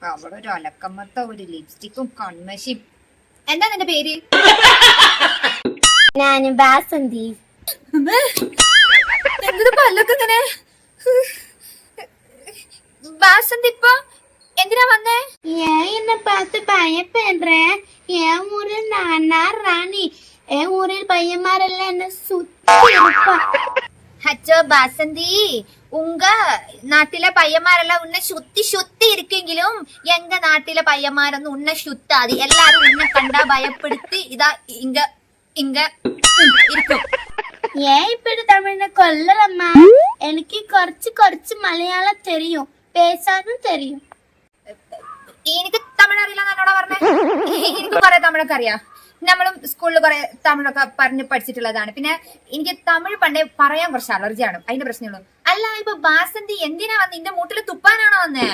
അവളൊരു അലക്കമ്മത്ത ഒരു ലിപ്സ്റ്റിക്കും കൺമശിയും. എന്താ നിന്റെ പേര്? ഞാന് ബാസന്തി. എന്തൊരു പല്ലൊക്കെ ഇങ്ങനെ. ബാസന്തി ഇപ്പൊ എന്തിനാ വന്നേ? ஏன் என்ன பார்த்து பயப்படுற? என் ஊரு நானா ராணி. என் ஊரில் பையன்மாரெல்லாம் என்ன சுத்தி இருப்பா. അച്ചോ ബാസന്തി, ഉങ്ക നാട്ടിലെ പയ്യന്മാരെല്ലാം ഉന്നെ ശുത്തി ഇരിക്കെങ്കിലും എങ്ക നാട്ടിലെ പയ്യന്മാരൊന്നും ഉന്നെ ശുത്താതി. എല്ലാരും ഉന്നെ കണ്ടാ ഭയപ്പെടുത്തി ഇതാ ഇങ്ക ഇങ്ക ഇരിക്കും. ஏன் இப்படி தமிழ்ல கொல்லலம்மா? எனக்கு കുറച്ച് മലയാളം தெரியும், பேசாനും தெரியும். എനിക്ക് തമിഴ് അറിയില്ല എന്നോടാ പറഞ്ഞേ. എനിക്ക് കുറെ തമിഴൊക്കെ അറിയാം. നമ്മളും സ്കൂളിൽ കുറെ തമിഴൊക്കെ പറഞ്ഞ് പഠിച്ചിട്ടുള്ളതാണ്. പിന്നെ എനിക്ക് തമിഴ് പണ്ടേ പറയാൻ കുറച്ച് അലർജിയാണ്, അതിന്റെ പ്രശ്നമുള്ളൂ. അല്ല, ഇപ്പൊ ബാസന്തി എന്തിനാ വന്ന്? ഇന്റെ മൂട്ടില് തുപ്പാനാണോ വന്നേ?